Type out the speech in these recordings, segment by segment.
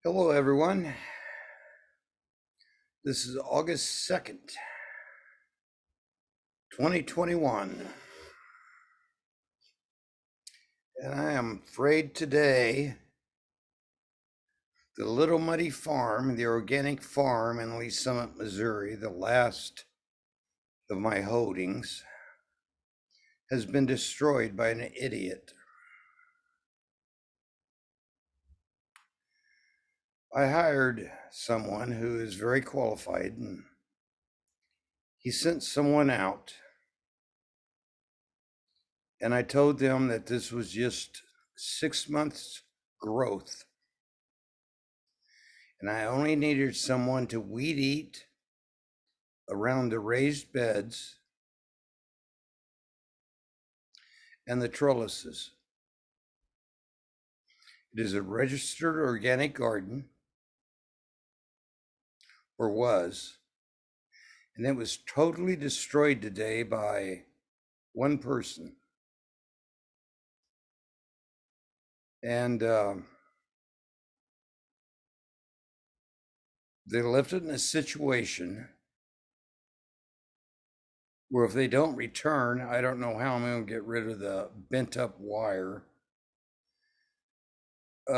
Hello, everyone. This is August 2nd, 2021. And I am afraid today the Little Muddy Farm, the organic farm in Lee Summit, Missouri, the last of my holdings, has been destroyed by an idiot. I hired someone who is very qualified, and he sent someone out. And I told them that this was just 6 months growth. And I only needed someone to weed eat around the raised beds and the trellises. It is a registered organic garden, or was, and it was totally destroyed today by one person. And they left it in a situation where if they don't return, I don't know how I'm going to get rid of the bent up wire.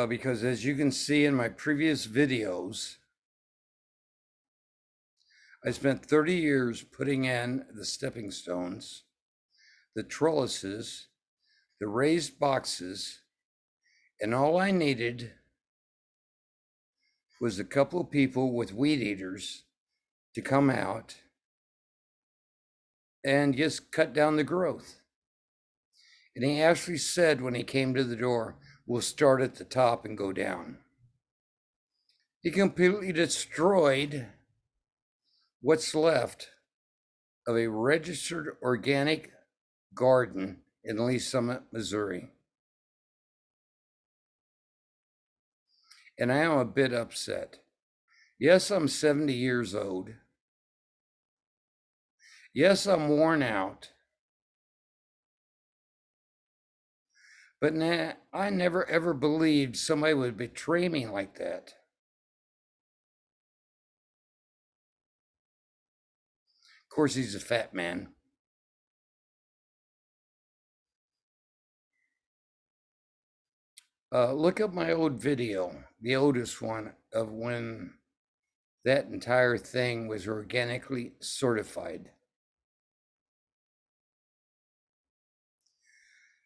Because as you can see in my previous videos, I spent 30 years putting in the stepping stones, the trellises, the raised boxes, and all I needed was a couple of people with weed eaters to come out and just cut down the growth. And he actually said when he came to the door, we'll start at the top and go down. He completely destroyed what's left of a registered organic garden in Lee Summit, Missouri. And I am a bit upset. Yes, I'm 70 years old. Yes, I'm worn out. But I never ever believed somebody would betray me like that. Of course, he's a fat man. Look up my old video, the oldest one, of when that entire thing was organically certified.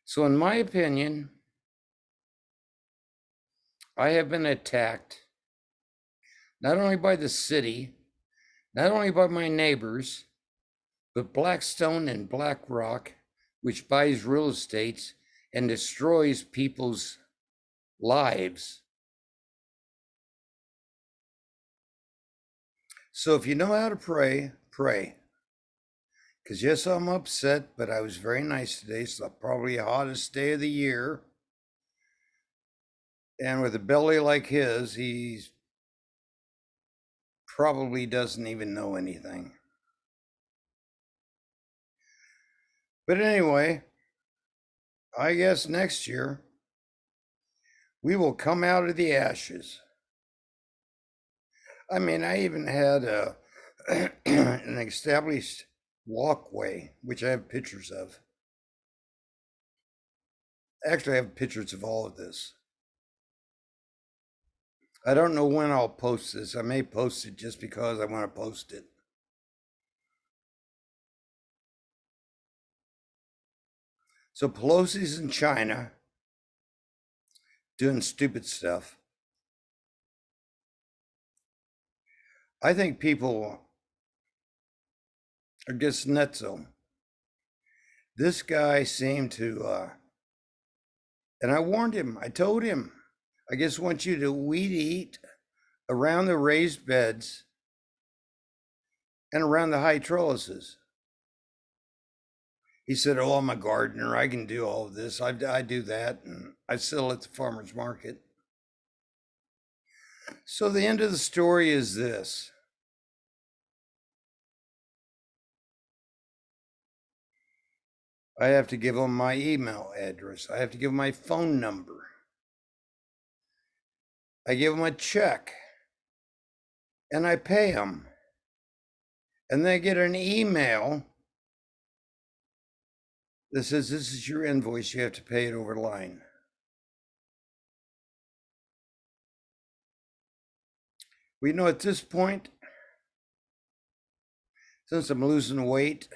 So, in my opinion, I have been attacked not only by the city, not only by my neighbors, but Blackstone and BlackRock, which buys real estates and destroys people's lives. So if you know how to pray, pray. Because yes, I'm upset, but I was very nice today. It's probably the hottest day of the year. And with a belly like his, he probably doesn't even know anything. But anyway, I guess next year we will come out of the ashes. I mean, I even had an established walkway, which I have pictures of. Actually, I have pictures of all of this. I don't know when I'll post this. I may post it just because I want to post it. So Pelosi's in China doing stupid stuff. I think people are just nutso. This guy seemed to, and I warned him, I told him, I just want you to weed eat around the raised beds and around the high trellises. He said, oh, I'm a gardener. I can do all of this. I do that. And I sell at the farmer's market. So the end of the story is this. I have to give him my email address. I have to give him my phone number. I give them a check and I pay them. And they get an email that says, this is your invoice, you have to pay it over the line. We know at this point, since I'm losing weight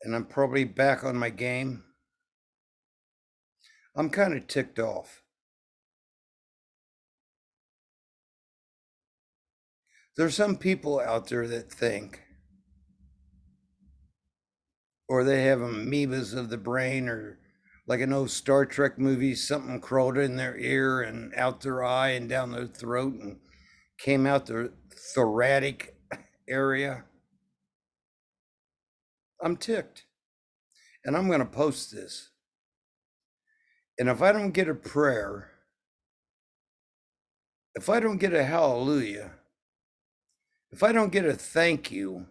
and I'm probably back on my game, I'm kind of ticked off. There's some people out there that think, or they have amoebas of the brain, or like an old Star Trek movie, something crawled in their ear and out their eye and down their throat and came out their thoracic area. I'm ticked. And I'm going to post this. And if I don't get a prayer, if I don't get a hallelujah, if I don't get a thank you,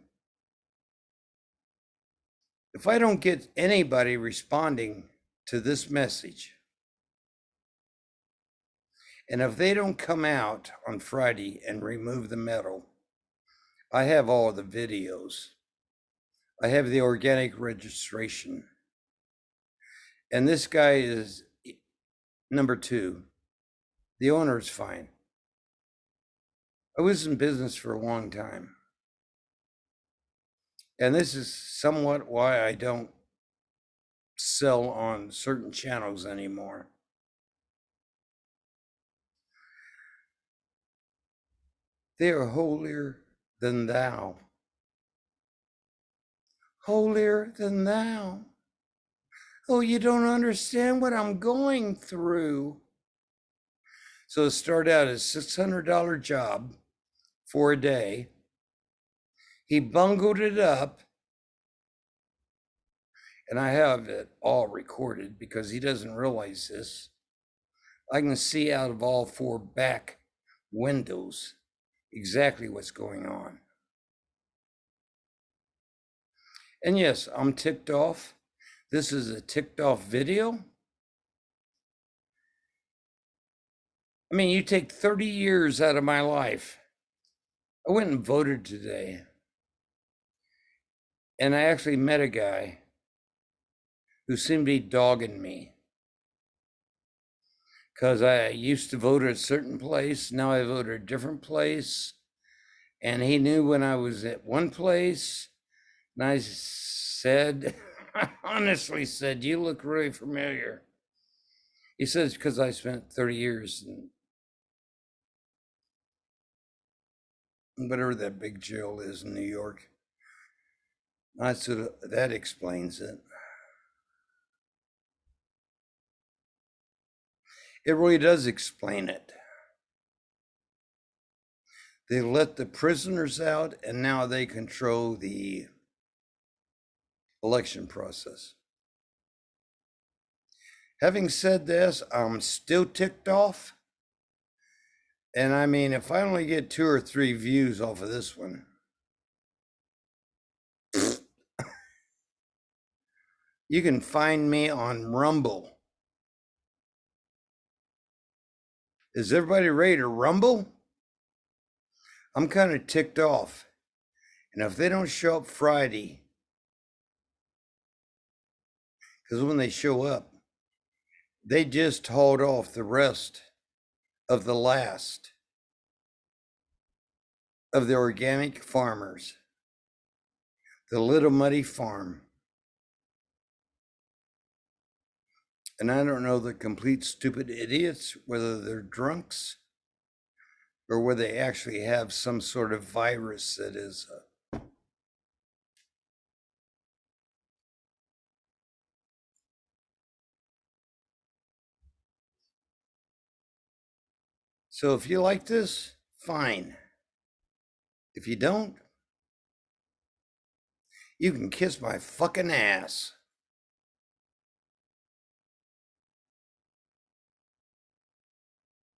if I don't get anybody responding to this message, and if they don't come out on Friday and remove the metal, I have all the videos. I have the organic registration. And this guy is number 2. The owner is fine. I was in business for a long time. And this is somewhat why I don't sell on certain channels anymore. They are holier than thou. Holier than thou. Oh, you don't understand what I'm going through. So it started out as a $600 job for a day. He bungled it up. And I have it all recorded because he doesn't realize this. I can see out of all 4 back windows exactly what's going on. And yes, I'm ticked off. This is a ticked off video. I mean, you take 30 years out of my life. I went and voted today. And I actually met a guy who seemed to be dogging me. Because I used to vote at a certain place. Now I vote at a different place. And he knew when I was at one place. And I said, I honestly said, you look really familiar. He says, because I spent 30 years in whatever that big jail is in New York. I said, that explains it. It really does explain it. They let the prisoners out, and now they control the election process. Having said this, I'm still ticked off. And I mean, if I only get 2 or 3 views off of this one, you can find me on Rumble. Is everybody ready to rumble? I'm kind of ticked off. And if they don't show up Friday, because when they show up, they just hauled off the rest of the last of the organic farmers, the Little Muddy Farm. And I don't know the complete stupid idiots, whether they're drunks or whether they actually have some sort of virus that is So if you like this, fine. If you don't, you can kiss my fucking ass.